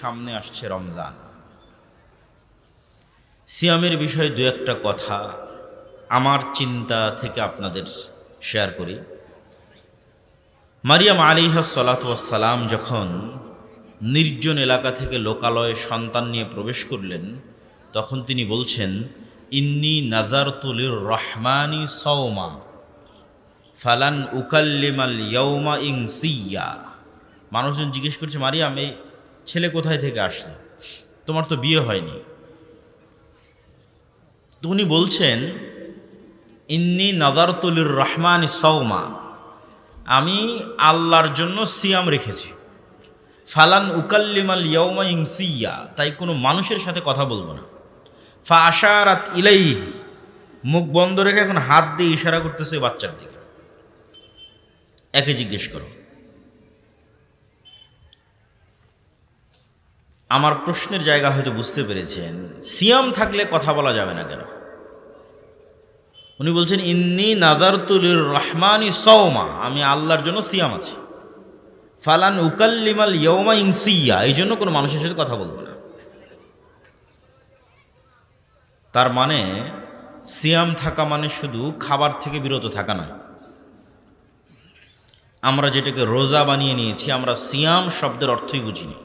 সামনে আসছে রমজান। সিয়ামের বিষয়ে দু একটা কথা আমার চিন্তা থেকে আপনাদের শেয়ার করি। মারিয়াম আলাইহিস সালাতু ওয়াস সালাম যখন নির্জন এলাকা থেকে লোকালয়ে সন্তান নিয়ে প্রবেশ করলেন, তখন তিনি বলছেন, ইন্নী নাযারতু লির-রহমানি সাওমা ফালান উকাল্লিমাল ইয়াওমা ইনসিয়্যা। মানুষজন জিজ্ঞেস করছে, মারিয়াম, এই ছেলে কোথায় থেকে আসলো? তোমার তো বিয়ে হয়নি। তো উনি বলছেন, ইন্নী নাযারতু লির-রহমানি সাওমা, আমি আল্লাহর জন্য সিয়াম রেখেছি। ফালান উকাল্লিমাল ইয়াওমা ইনসিয়্যা, তাই কোনো মানুষের সাথে কথা বলবো না। ফা আশারাত ইলাইহি, মুখ বন্ধ রেখে এখন হাত দিয়ে ইশারা করতেছে বাচ্চার দিকে। একে জিজ্ঞেস করো। আমার প্রশ্নের জায়গা হয়তো বুঝতে পেরেছেন, সিয়াম থাকলে কথা বলা যাবে না কেন? উনি বলছেন, ইন্নী নাযারতু লির-রহমানি সাওমা, আমি আল্লাহর জন্য সিয়াম আছি। ফালান উকাল্লিমাল ইয়াওমা ইনসিয়্যা, এই জন্য কোনো মানুষের সাথে কথা বলবো না। তার মানে সিয়াম থাকা মানে শুধু খাবার থেকে বিরত থাকা নয়। আমরা যেটাকে রোজা বানিয়ে নিয়েছি, আমরা সিয়াম শব্দের অর্থই বুঝিনি।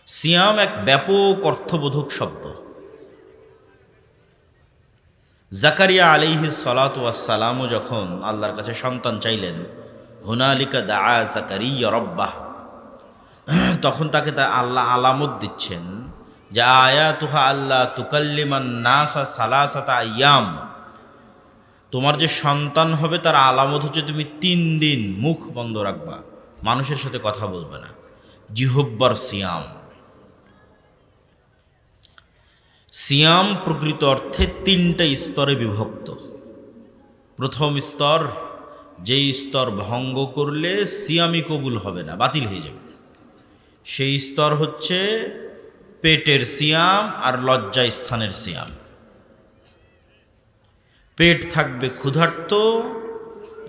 সিয়াম এক ব্যাপক অর্থবোধক শব্দ। জাকারিয়া আলাইহিস সালাতু ওয়াস সালামও যখন আল্লাহর কাছে সন্তান চাইলেন, হুনালিকা দাআ জাকারিয়া রাব্বাহ, তখন তাকে আল্লাহ আলামত দিচ্ছেন যে আয়াতুহা আল্লাহ তুকাল্লিমান নাসা সালাসাতা আইয়াম, তোমার যে সন্তান হবে তার আলামত হচ্ছে তুমি 3 দিন মুখ বন্ধ রাখবা, মানুষের সাথে কথা বলবে না। জিহব্বার সিয়াম। সিয়াম প্রকৃত অর্থে 3টা স্তরে বিভক্ত। প্রথম স্তর, যেই স্তর ভঙ্গ করলে সিয়ামই কবুল হবে না, বাতিল হয়ে যাবে, সেই স্তর হচ্ছে পেটের সিয়াম আর লজ্জা স্থানের সিয়াম। পেট থাকবে ক্ষুধার্ত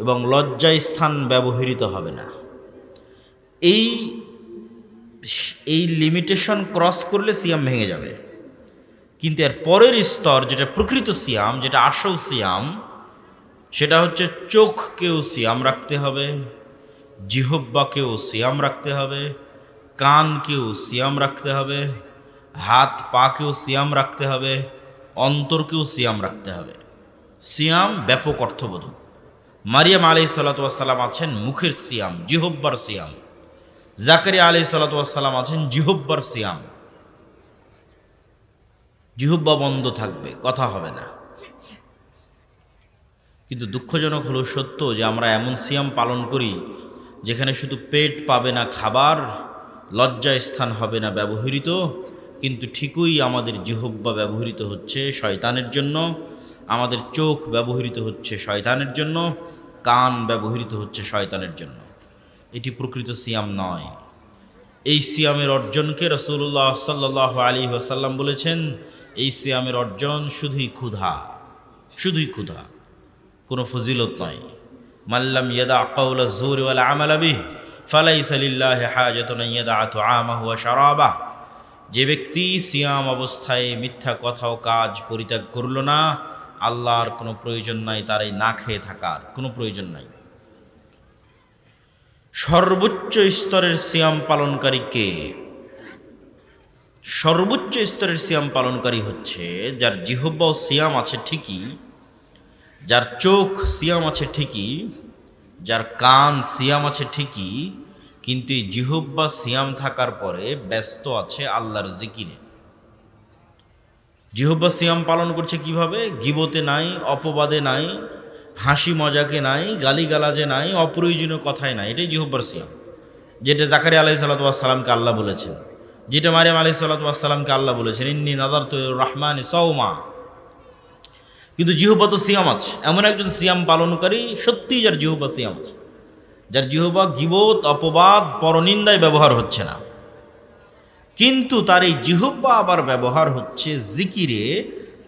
এবং লজ্জা স্থান ব্যবহৃত হবে না। এই লিমিটেশন ক্রস করলে সিয়াম ভেঙে যাবে। কিন্তু এর পরের স্তর, যেটা প্রকৃত সিয়াম, যেটা আসল সিয়াম, সেটা হচ্ছে চোখকেও সিয়াম রাখতে হবে, জিহ্বাকেও সিয়াম রাখতে হবে, কানকেও সিয়াম রাখতে হবে, হাত পাকেও সিয়াম রাখতে হবে, অন্তরকেও সিয়াম রাখতে হবে। সিয়াম ব্যাপক অর্থবোধক। মারিয়াম আলাইহিস সালাতু ওয়াস সালাম আছেন মুখের সিয়াম, জিহ্বার সিয়াম। জাকারিয়া আলাইহিস সালাতু ওয়াস সালাম আছেন জিহ্বার সিয়াম। জিহ্বা বন্ধ থাকবে, কথা হবে না। কিন্তু দুঃখজনক হলো সত্য যে আমরা এমন সিয়াম পালন করি যেখানে শুধু পেট পাবে না খাবার, লজ্জা স্থান হবে না ব্যবহৃত, কিন্তু ঠিকই আমাদের জিহ্বা ব্যবহৃত হচ্ছে শয়তানের জন্য, আমাদের চোখ ব্যবহৃত হচ্ছে শয়তানের জন্য, কান ব্যবহৃত হচ্ছে শয়তানের জন্য। এটি প্রকৃত সিয়াম নয়। এই সিয়ামের অর্জনকে রাসূলুল্লাহ সাল্লাল্লাহু আলাইহি ওয়াসাল্লাম বলেছেন, এই সিয়ামের অর্জন শুধুই ক্ষুধা, শুধুই ক্ষুধা, কোনো ফজিলত নয়। মাল্লাম ইয়াদা কাওলা যুরি ওয়াল আমালা বিহি ফালাইসা লিল্লাহি হাজাতুন ইয়াদা তুআমাহু ওয়া শারাবাহ। যে ব্যক্তি সিয়াম অবস্থায় মিথ্যা কথা ও কাজ পরিত্যাগ করল না, আল্লাহর কোনো প্রয়োজন নাই তার এই না খেয়ে থাকার, কোনো প্রয়োজন নাই। সর্বোচ্চ স্তরের সিয়াম পালনকারী কে? সর্বোচ্চ স্তরের সিয়াম পালনকারী হচ্ছে যার জিহ্বা ও সিয়াম আছে ঠিকই, যার চোখ সিয়াম আছে ঠিকই, যার কান সিয়াম আছে ঠিকই, কিন্তু এই জিহ্বা সিয়াম থাকার পরে ব্যস্ত আছে আল্লাহর জিকিরে। জিহ্বা সিয়াম পালন করছে কিভাবে? গীবতে নাই, অপবাদে নাই, হাসি মজাকে নাই, গালিগালাজে নাই, অপ্রয়োজনীয় কথায় নাই। এটাই জিহ্বার সিয়াম, যেটা জাকারিয়া আলাইহিস সালাতু ওয়াস সালামকে আল্লাহ বলেছেন, যেটা মারিয়াম আলাইহিস সালাতু ওয়াস সালামকে আল্লাহ বলেছেন, ইন্নী নাযারতু লির-রহমানি সাওমা। কিন্তু জিহ্বা তো সিয়াম আছে। এমন একজন সিয়াম পালনকারী সত্যিই যার জিহ্বা সিয়াম আছে, যার জিহ্বা গীবত, অপবাদ, পরনিন্দায় ব্যবহার হচ্ছে না, কিন্তু তার এই জিহ্বা আবার ব্যবহার হচ্ছে জিকিরে।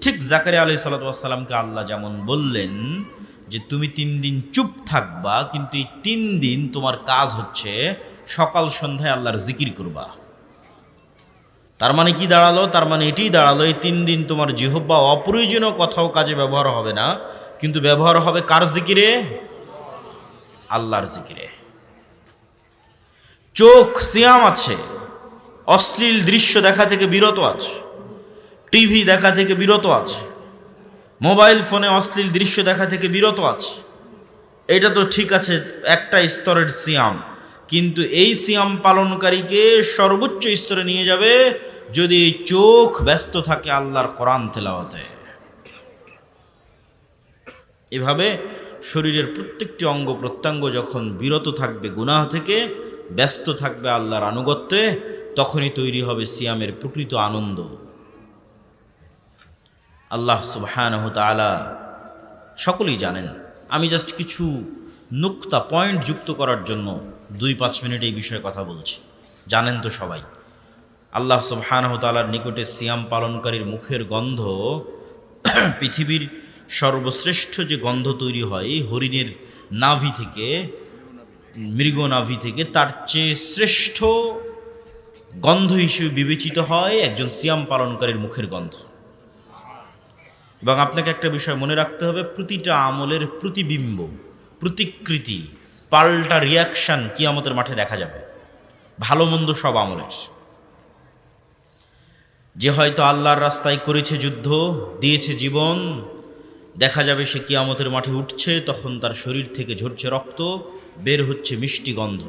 ঠিক জাকারিয়া আলাইহিস সালাতু ওয়াস সালামকে আল্লাহ যেমন বললেন যে তুমি 3 দিন চুপ থাকবা, কিন্তু এই 3 দিন তোমার কাজ হচ্ছে সকাল সন্ধ্যায় আল্লাহর জিকির করবা। তার মানে কি দাঁড়ালো? তার মানে এটিই দাঁড়ালো এই 3 দিন তোমার জিহ্বা অপ্রয়োজনীয় কথাও কাজে ব্যবহার হবে না, কিন্তু ব্যবহার হবে কার জিকিরে? আল্লাহর জিকিরে। চোখ সিয়াম আছে, অশ্লীল দৃশ্য দেখা থেকে বিরত আছে, টিভি দেখা থেকে বিরত আছে, মোবাইল ফোনে অশ্লীল দৃশ্য দেখা থেকে বিরত আছে। এটা তো ঠিক আছে, একটা স্তরের সিয়াম, কিন্তু এই সিয়াম পালনকারীকে সর্বোচ্চ স্তরে নিয়ে যাবে যদি এই চোখ ব্যস্ত থাকে আল্লাহর কোরআন তেলাওয়াতে। এভাবে শরীরের প্রত্যেকটি অঙ্গ প্রত্যঙ্গ যখন বিরত থাকবে গুনাহ থেকে, ব্যস্ত থাকবে আল্লাহর আনুগত্যে, তখনই তৈরি হবে সিয়ামের প্রকৃত আনন্দ। আল্লাহ সুবহানাহু ওয়া তাআলা সকলেই জানেন। আমি জাস্ট কিছু নুক্তা পয়েন্ট যুক্ত করার জন্য 2-5 মিনিট এই বিষয়ে কথা বলছি। জানেন তো সবাই, আল্লাহ সুবহানাহু ওয়া তাআলার নিকটে সিয়াম পালনকারীর মুখের গন্ধ পৃথিবীর সর্বশ্রেষ্ঠ যে গন্ধ তৈরি হয় হরিণের নাভি থেকে, মৃগ নাভি থেকে, তার চেয়ে শ্রেষ্ঠ গন্ধ হিসেবে বিবেচিত হয় একজন সিয়াম পালনকারীর মুখের গন্ধ। এবং আপনাকে একটা বিষয় মনে রাখতে হবে, প্রতিটা আমলের প্রতিবিম্ব, প্রতিকৃতি, পাল্টা রিয়াকশান কিয়ামতের মাঠে দেখা যাবে। ভালো মন্দ সব আমলের। যে হয়তো আল্লাহর রাস্তায় করেছে যুদ্ধ, দিয়েছে জীবন, দেখা যাবে সে কিয়ামতের মাঠে উঠছে, তখন তার শরীর থেকে ঝরছে রক্ত, বের হচ্ছে মিষ্টি গন্ধ।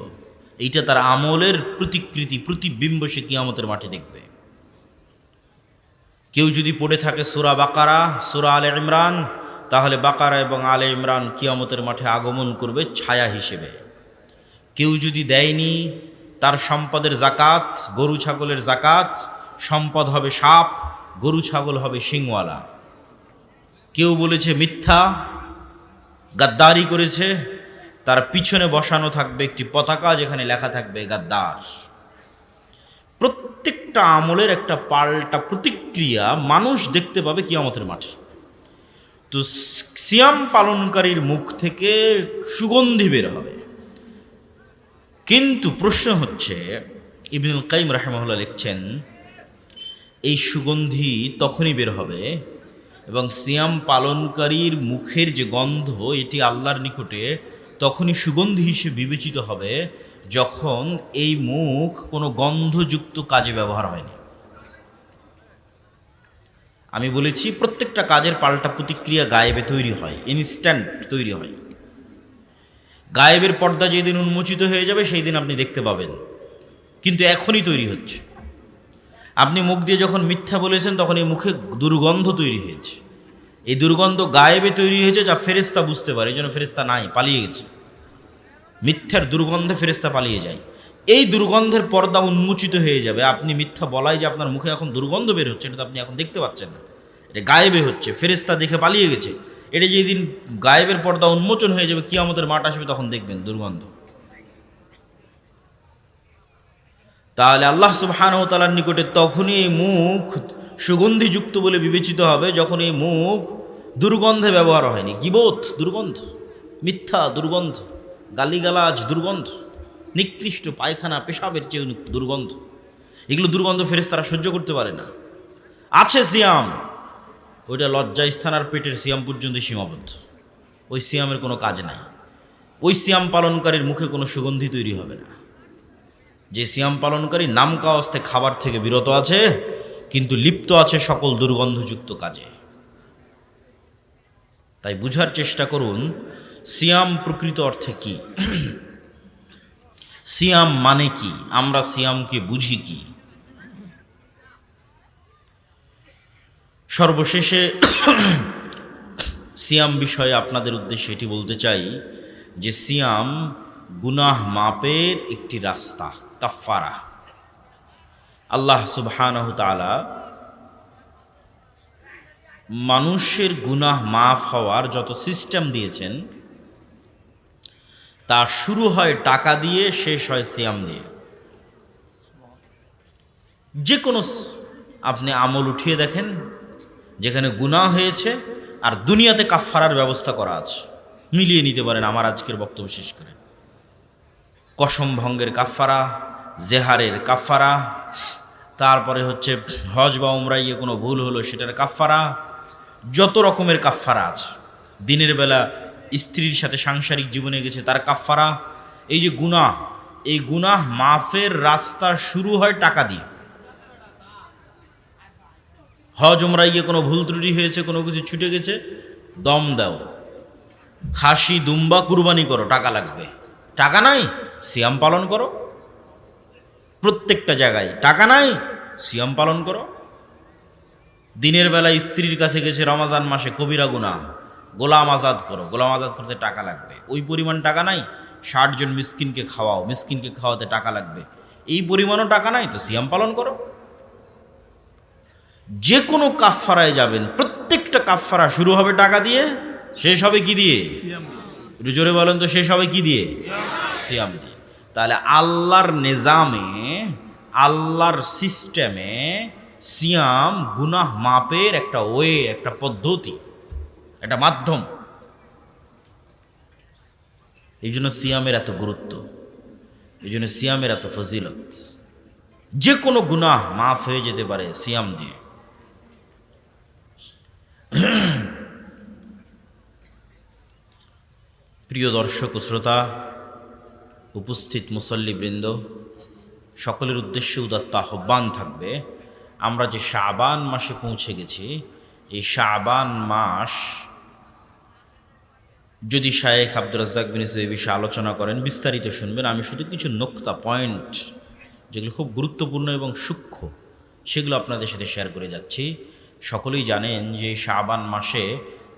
এইটা তার আমলের প্রতিকৃতি, প্রতিবিম্ব সে কিয়ামতের মাঠে দেখবে। কেউ যদি পড়ে থাকে সূরা বাকারা, সূরা আলে ইমরান, তাহলে বাকারা এবং আলে ইমরান কিয়ামতের মাঠে আগমন করবে ছায়া হিসেবে। কেউ যদি দেয়নি তার সম্পদের জাকাত, গরু ছাগলের জাকাত, সম্পদ হবে সাপ, গরু ছাগল হবে শিংওয়ালা। কেউ বলেছে মিথ্যা, গাদ্দারি করেছে, তার পিছনে বসানো থাকবে একটি পতাকা, যেখানে লেখা থাকবে গাদ্দার। প্রত্যেকটা আমলের একটা পাল্টা প্রতিক্রিয়া মানুষ দেখতে পাবে কিয়ামতের মাঠে। তো সিয়াম পালনকারীর মুখ থেকে সুগন্ধি বের হবে। কিন্তু প্রশ্ন হচ্ছে, ইবনুল কাইয়িম রাহিমাহুল্লাহ লিখছেন, এই সুগন্ধি তখনই বের হবে এবং সিয়াম পালনকারীর মুখের যে গন্ধ, এটি আল্লাহর নিকটে তখনই সুগন্ধি হিসেবে বিবেচিত হবে যখন এই মুখ কোনো গন্ধযুক্ত কাজে ব্যবহার হয়নি। আমি বলেছি প্রত্যেকটা কাজের পাল্টা প্রতিক্রিয়া গায়েবে তৈরি হয়, ইনস্ট্যান্ট তৈরি হয়। গায়েবের পর্দা যেদিন উন্মোচিত হয়ে যাবে সেই দিন আপনি দেখতে পাবেন, কিন্তু এখনই তৈরি হচ্ছে। আপনি মুখ দিয়ে যখন মিথ্যা বলেছেন তখন এই মুখে দুর্গন্ধ তৈরি হয়েছে। এই দুর্গন্ধ গায়েবে তৈরি হয়েছে, যা ফেরেশতা বুঝতে পারে, এই জন্য ফেরেশতা নাই, পালিয়ে গেছে। মিথ্যার দুর্গন্ধে ফেরেশতা পালিয়ে যায়। এই দুর্গন্ধের পর্দা উন্মোচিত হয়ে যাবে। আপনি মিথ্যা বলাই যে আপনার মুখে এখন দুর্গন্ধ বের হচ্ছে, এটা তো আপনি এখন দেখতে পাচ্ছেন না, এটা গায়েবে হচ্ছে, ফেরেশতা দেখে পালিয়ে গেছে। এটা যেদিন গায়েবের পর্দা উন্মোচন হয়ে যাবে, কিয়ামতের মাঠ আসবে, তখন দেখবেন দুর্গন্ধ। তাহলে আল্লাহ সুবহানাহু ওয়া তাআলার নিকটে তখনই এই মুখ সুগন্ধিযুক্ত বলে বিবেচিত হবে যখন এই মুখ দুর্গন্ধে ব্যবহার হয়নি। গীবত দুর্গন্ধ, মিথ্যা দুর্গন্ধ, গালিগালাজ দুর্গন্ধ, নিকৃষ্ট পায়খানা পেশাবের চেয়ে দুর্গন্ধ। এগুলো দুর্গন্ধ ফেরেশতারা সহ্য করতে পারে না। আছে সিয়াম, ওইটা লজ্জাস্থান আর পেটের সিয়াম পর্যন্ত সীমাবদ্ধ। ওই সিয়ামের কোনো কাজ নাই। ওই সিয়াম পালনকারীর মুখে কোনো সুগন্ধি তৈরি হবে না। যে সিয়াম পালনকারী নাম কাওয়াস্তে খাবার থেকে বিরত আছে, কিন্তু লিপ্ত আছে সকল দুর্গন্ধযুক্ত কাজে। তাই বুঝার চেষ্টা করুন সিয়াম প্রকৃত অর্থে কি, সিয়াম মানে কি, আমরা সিয়ামকে বুঝি কি। সর্বশেষে সিয়াম বিষয়ে আপনাদের উদ্দেশ্যে এটি বলতে চাই যে সিয়াম গুনাহ মাপের একটি রাস্তা, কাফারা। আল্লাহ সুবহানাহু তাআলা মানুষের গুনাহ মাফ হওয়ার যত সিস্টেম দিয়েছেন, তা শুরু হয় টাকা দিয়ে, শেষ হয় সিয়াম দিয়ে। যে কোনো আপনি আমল উঠিয়ে দেখেন যেখানে গুনাহ হয়েছে আর দুনিয়াতে কাফারার ব্যবস্থা করা আছে, মিলিয়ে নিতে পারেন আমার আজকের বক্তব্য শেষ করে। কসম ভঙ্গের কাফারা, জেহারের কাফারা, তারপরে হচ্ছে হজ বা উমরায় গিয়ে কোনো ভুল হলো সেটার কাফারা, যত রকমের কাফারা আছে। দিনের বেলা স্ত্রীর সাথে সাংসারিক জীবনে গেছে তার কাফারা। এই যে গুনাহ, এই গুনাহ মাফের রাস্তা শুরু হয় টাকা দিয়ে। হজ উমরায় গিয়ে কোনো ভুল ত্রুটি হয়েছে, কোনো কিছু ছুটে গেছে, দম দাও, খাসি দুম্বা কুরবানি করো, টাকা লাগবে। টাকা নাই, সিয়াম পালন করো। প্রত্যেকটা জায়গায় টাকা নাই, সিয়াম পালন করো। দিনের বেলা স্ত্রীর কাছে গেছে রমাজান মাসে, কবিরা গুনাহ, গোলাম আজাদ করো, গোলাম আজাদ করতে টাকা লাগবে। ওই পরিমাণ টাকা নাই, 60 জন মিসকিনকে খাওয়াও, মিসকিনকে খাওয়াতে টাকা লাগবে। এই পরিমাণও টাকা নাই, তো সিয়াম পালন করো। যে কোনো কাফারায় যাবেন, প্রত্যেকটা কাফারা শুরু হবে টাকা দিয়ে, শেষ হবে কি দিয়ে? একটু জোরে বলেন তো, শেষ হবে কি দিয়ে? সিয়াম দিয়ে। তাহলে আল্লাহর নিজামে, আল্লাহর সিস্টেমে সিয়াম গুনাহ মাপের একটা ওয়ে, একটা পদ্ধতি, একটা মাধ্যম। এই জন্য সিয়ামের এত গুরুত্ব, এই জন্য সিয়ামের এত ফজিলত। যে কোনো গুনাহ মাফ হয়ে যেতে পারে সিয়াম দিয়ে। প্রিয় দর্শক ও শ্রোতা, উপস্থিত মুসল্লিবৃন্দ, সকলের উদ্দেশ্যে উদাত্ত আহ্বান থাকবে, আমরা যে শাবান মাসে পৌঁছে গেছি, এই শাবান মাস যদি শায়েখ আব্দুর রাজ্জাক বিন ইউসুফ এই বিষয়ে আলোচনা করেন, বিস্তারিত শুনবেন। আমি শুধু কিছু নোক্তা, পয়েন্ট যেগুলো খুব গুরুত্বপূর্ণ এবং সূক্ষ্ম, সেগুলো আপনাদের সাথে শেয়ার করে যাচ্ছি। সকলেই জানেন যে শাবান মাসে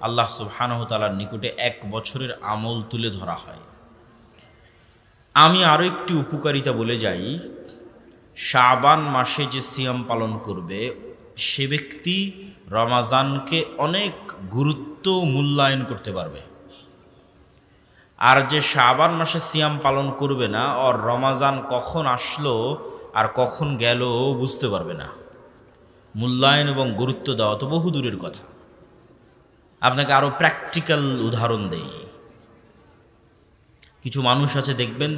আল্লাহ সুবহানাহু ওয়া তাআলার নিকটে 1 বছরের আমল তুলে ধরা হয়। আমি আরও একটি উপকারিতা বলে যাই, শাবান মাসে যে সিয়াম পালন করবে সে ব্যক্তি রমাজানকে অনেক গুরুত্ব মূল্যায়ন করতে পারবে। আর যে শাবান মাসে সিয়াম পালন করবে না, আর রমাজান কখন আসলো আর কখন গেল বুঝতে পারবে না। মূল্যায়ন এবং গুরুত্ব দেওয়া তো বহু দূরের কথা। আপনাকে আরও প্র্যাকটিক্যাল উদাহরণ দেই। কিছু মানুষ আছে দেখবেন,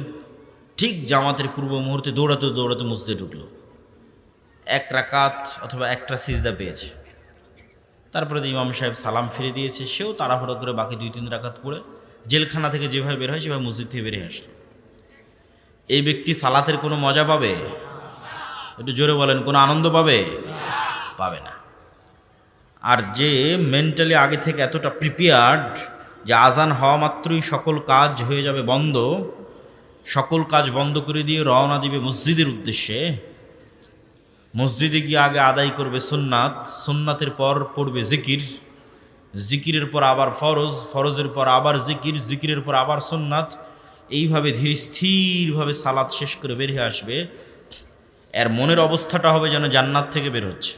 ঠিক জামাতের পূর্ব মুহূর্তে দৌড়াতে দৌড়াতে মসজিদে ঢুকলো, 1 রাকাত অথবা একটা সিজদা পেয়েছে, তারপরে ইমাম সাহেব সালাম ফিরে দিয়েছে, সেও তাড়াহুড়ো করে বাকি 2-3 রাকাত পড়ে জেলখানা থেকে যেভাবে বের হয় সেভাবে মসজিদ থেকে বেরিয়ে আসলো। এই ব্যক্তি সালাতের কোনো মজা পাবে? একটু জোরে বলেন, কোনো আনন্দ পাবে? পাবে না। আর যে মেন্টালি আগে থেকে এতটা প্রিপেয়ার্ড যে আজান হওয়া মাত্রই সকল কাজ হয়ে যাবে বন্ধ, সকল কাজ বন্ধ করে দিয়ে রওনা দিবে মসজিদের উদ্দেশ্যে, মসজিদে গিয়ে আগে আদায় করবে সুন্নাত, সুন্নাতের পর পড়বে জিকির, জিকিরের পর আবার ফরজ, ফরজের পর আবার জিকির, জিকিরের পর আবার সুন্নাত, এইভাবে ধীর স্থিরভাবে সালাত শেষ করে বেরিয়ে আসবে। এর মনের অবস্থাটা হবে যেন জান্নাত থেকে বের হচ্ছে।